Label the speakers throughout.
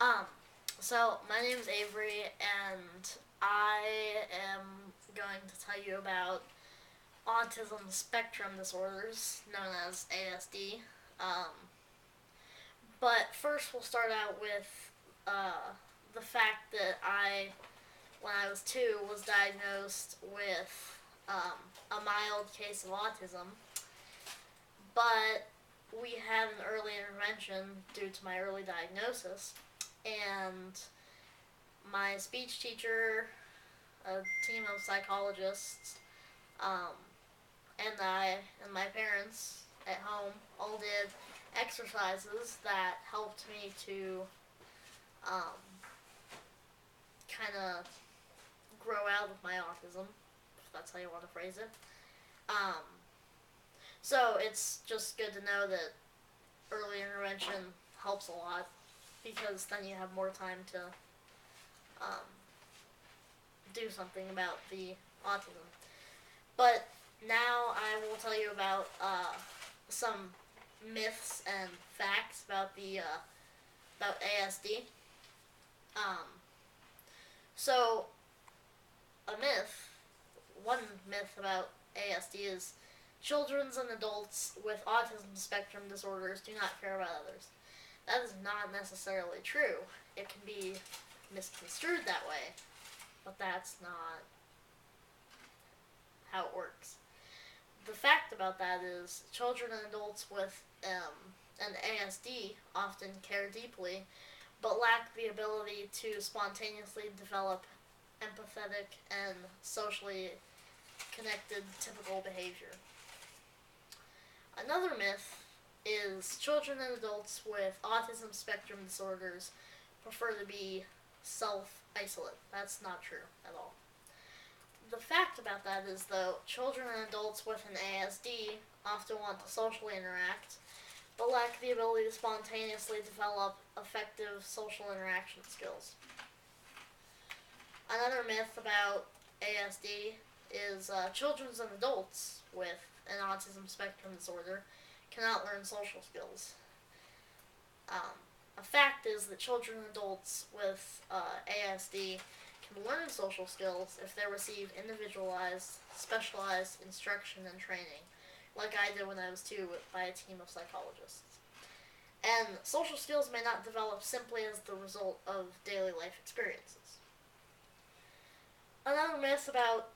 Speaker 1: Um, so my name is Avery, and I am going to tell you about Autism Spectrum Disorders, known as ASD. Um, but first, we'll start out with the fact that when I was 2, was diagnosed with a mild case of autism, but we had an early intervention due to my early diagnosis, and my speech teacher, a team of psychologists, um, and I and my parents at home all did exercises that helped me to um, kind of grow out of my autism, if that's how you want to phrase it. Um, so it's just good to know that early intervention helps a lot because then you have more time to um, do something about the autism. But now I will tell you about some myths and facts about ASD. Um, so a myth, one myth about ASD is children and adults with autism spectrum disorders do not care about others. That is not necessarily true. It can be misconstrued that way, but that's not how it works. The fact about that is children and adults with an ASD often care deeply, but lack the ability to spontaneously develop empathetic and socially connected typical behavior. Another myth is children and adults with autism spectrum disorders prefer to be self-isolate. That's not true at all. The fact about that is, though, children and adults with an ASD often want to socially interact, but lack the ability to spontaneously develop effective social interaction skills. Another myth about ASD is children and adults with an autism spectrum disorder cannot learn social skills. A fact is that children and adults with ASD can learn social skills if they receive individualized, specialized instruction and training, like I did when I was 2 by a team of psychologists. And social skills may not develop simply as the result of daily life experiences. Another myth about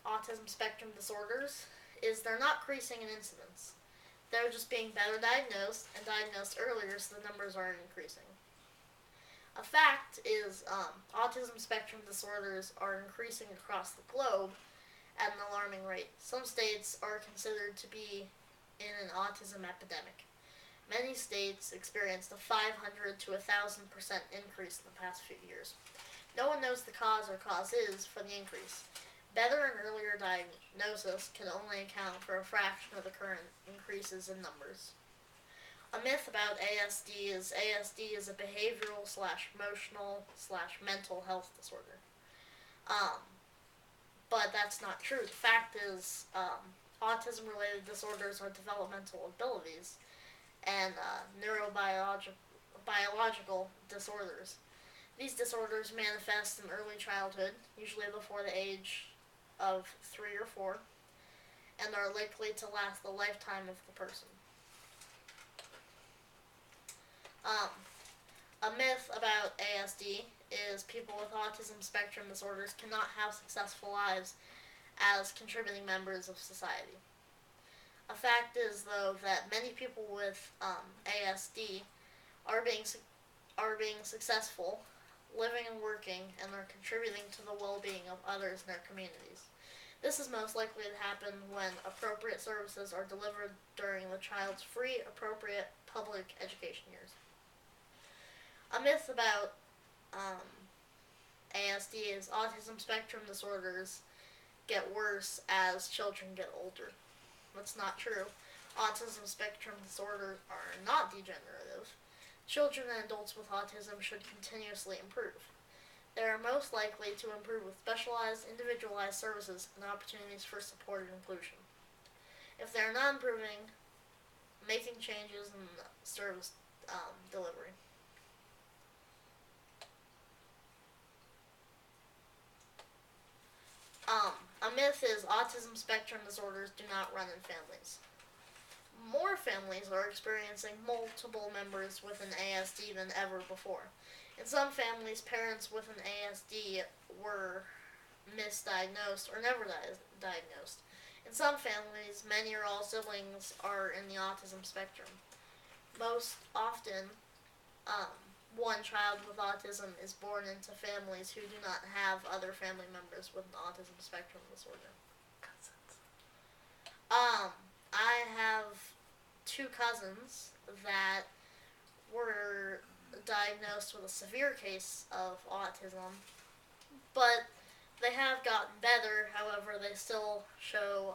Speaker 1: autism spectrum disorders is they're not increasing in incidence. They're just being better diagnosed and diagnosed earlier, so the numbers aren't increasing. A fact is autism spectrum disorders are increasing across the globe at an alarming rate. Some states are considered to be in an autism epidemic. Many states experienced a 500 to 1,000% increase in the past few years. No one knows the cause or causes for the increase. Better and earlier diagnosis can only account for a fraction of the current increases in numbers. A myth about ASD is a behavioral / emotional / mental health disorder. But that's not true. The fact is, autism-related disorders are developmental abilities and neurobiological disorders. These disorders manifest in early childhood, usually before the age of 3 or 4, and are likely to last the lifetime of the person. A myth about ASD is people with autism spectrum disorders cannot have successful lives as contributing members of society. A fact is, though, that many people with ASD are being successful, living and working, and are contributing to the well-being of others in their communities. This is most likely to happen when appropriate services are delivered during the child's free, appropriate public education years. A myth about ASD is autism spectrum disorders get worse as children get older. That's not true. Autism spectrum disorders are not degenerative. Children and adults with autism should continuously improve. They are most likely to improve with specialized, individualized services and opportunities for support and inclusion. If they are not improving, making changes in service delivery. myth is autism spectrum disorders do not run in families. More families are experiencing multiple members with an ASD than ever before. In some families, parents with an ASD were misdiagnosed or never diagnosed. In some families, many or all siblings are in the autism spectrum. Most often, um, one child with autism is born into families who do not have other family members with an autism spectrum disorder. I have two cousins that were diagnosed with a severe case of autism, but they have gotten better. However, they still show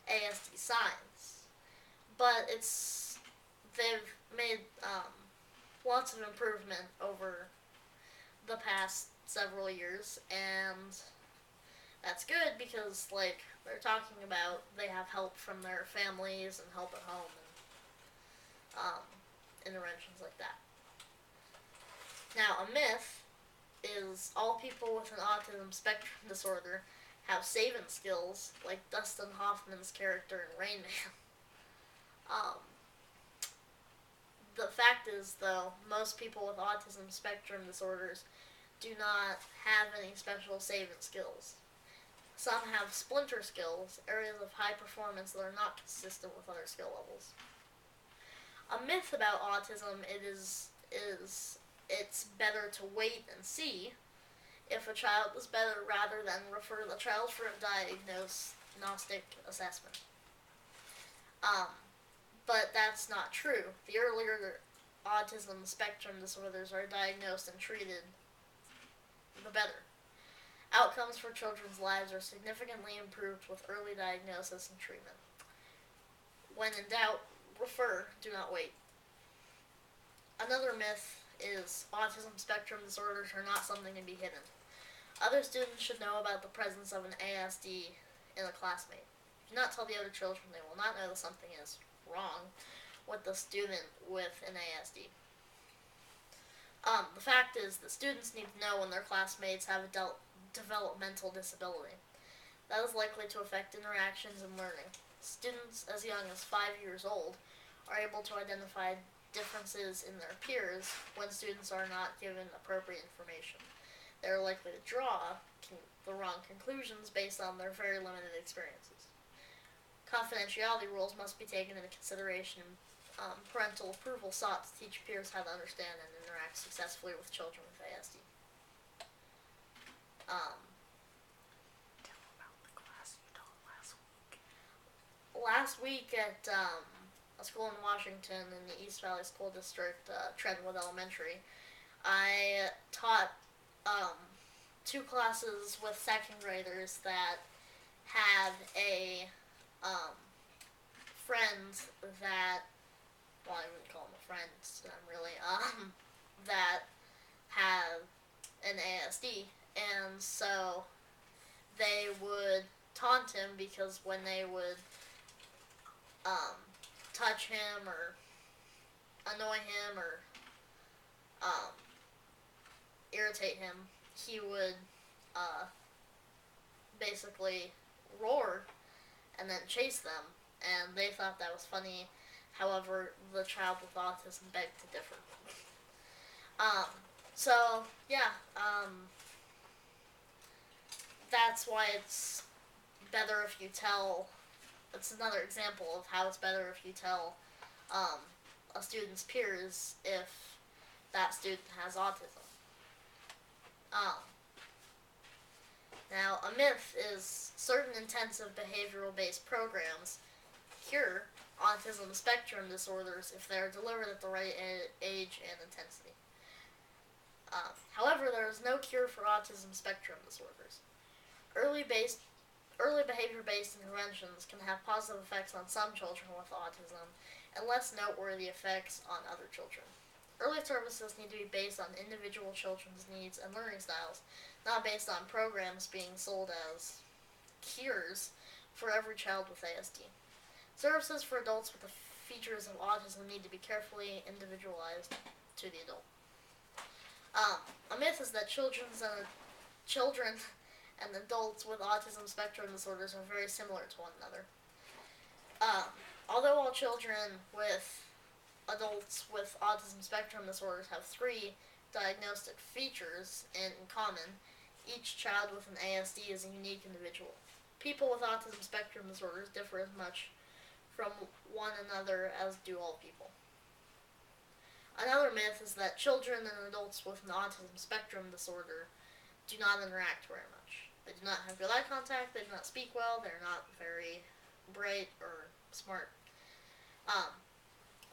Speaker 1: ASD signs. But they've made lots of improvement over the past several years, and that's good because they're talking about they have help from their families and help at home and interventions like that. Now, a myth is all people with an autism spectrum disorder have saving skills like Dustin Hoffman's character in Rain Man. The fact is, though, most people with autism spectrum disorders do not have any special saving skills. Some have splinter skills, areas of high performance that are not consistent with other skill levels. A myth about autism is it's better to wait and see if a child is better rather than refer the child for a diagnostic assessment. But that's not true. The earlier autism spectrum disorders are diagnosed and treated, the better. Outcomes for children's lives are significantly improved with early diagnosis and treatment. When in doubt, refer, do not wait. Another myth is autism spectrum disorders are not something to be hidden. Other students should know about the presence of an ASD in a classmate. Do not tell the other children; they will not know that something is wrong with the student with an ASD. The fact is that students need to know when their classmates have a developmental disability. That is likely to affect interactions and learning. Students as young as 5 years old are able to identify differences in their peers when students are not given appropriate information. They are likely to draw the wrong conclusions based on their very limited experiences. Confidentiality rules must be taken into consideration. Parental approval sought to teach peers how to understand and interact successfully with children with ASD.
Speaker 2: Tell about the class you taught last week.
Speaker 1: Last week at a school in Washington in the East Valley School District, Trentwood Elementary, I taught 2 classes with second graders that had a friend that, well, I wouldn't call him a friend, really, that had an ASD, and so they would taunt him because when they would touch him or annoy him or irritate him, he would basically roar and then chase them, and they thought that was funny. However, the child with autism begged to differ. That's why it's better if you tell. It's another example of how it's better if you tell a student's peers if that student has autism. Now, a myth is certain intensive behavioral-based programs cure autism spectrum disorders if they are delivered at the right age and intensity. However, there is no cure for autism spectrum disorders. Early behavior-based interventions can have positive effects on some children with autism and less noteworthy effects on other children. Early services need to be based on individual children's needs and learning styles, not based on programs being sold as cures for every child with ASD. Services for adults with the features of autism need to be carefully individualized to the adult. A myth is that children and adults with autism spectrum disorders are very similar to one another. Um, Although all children with adults with autism spectrum disorders have three diagnostic features in common, each child with an ASD is a unique individual. People with autism spectrum disorders differ as much from one another as do all people. Another myth is that children and adults with an autism spectrum disorder do not interact very much. They do not have good eye contact, they do not speak well, they're not very bright or smart. Um,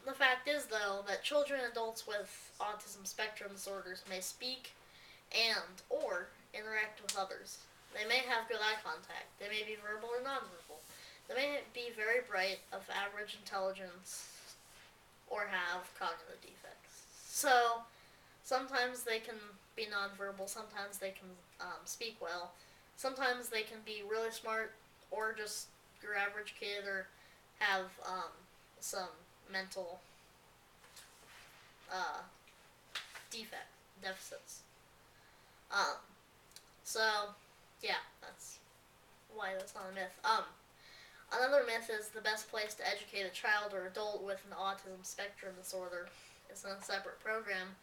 Speaker 1: the fact is, though, that children and adults with autism spectrum disorders may speak and or interact with others. They may have good eye contact. They may be verbal or nonverbal. They may be very bright, of average intelligence, or have cognitive defects. So, sometimes they can be nonverbal, sometimes they can speak well, sometimes they can be really smart, or just your average kid, or have some mental uh, deficits. Um, so, yeah, that's why that's not a myth. Another myth is the best place to educate a child or adult with an autism spectrum disorder is in a separate program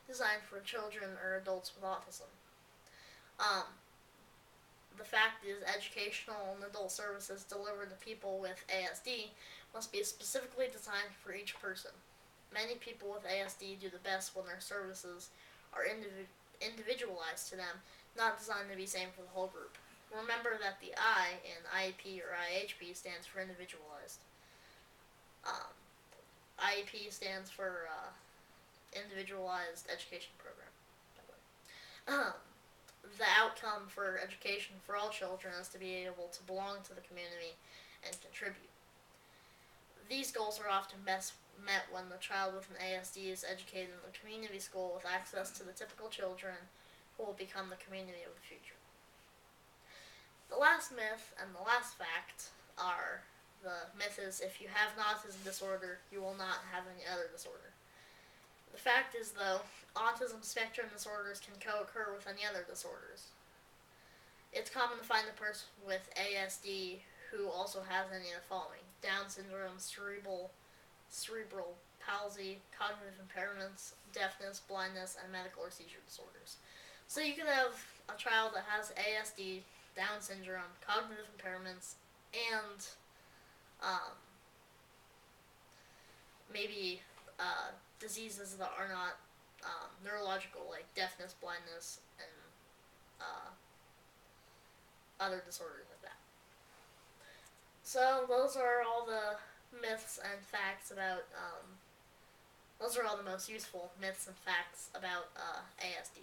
Speaker 1: designed for children or adults with autism. Um, the fact is, educational and adult services delivered to people with ASD must be specifically designed for each person. Many people with ASD do the best when their services are individualized to them, not designed to be same for the whole group. Remember that the I in IEP or IHP stands for individualized. Um, IEP stands for individualized education program. The outcome for education for all children is to be able to belong to the community and contribute. These goals are often best met when the child with an ASD is educated in a community school with access to the typical children who will become the community of the future. The last myth and the last fact are, the myth is, if you have an autism disorder, you will not have any other disorder. The fact is, though, autism spectrum disorders can co-occur with any other disorders. It's common to find a person with ASD who also has any of the following: Down syndrome, cerebral palsy, cognitive impairments, deafness, blindness, and medical or seizure disorders. So you could have a child that has ASD, Down syndrome, cognitive impairments, and maybe diseases that are not neurological, like deafness, blindness, and other disorders like that. So those are all the myths and facts about. Those are all the most useful myths and facts about ASD.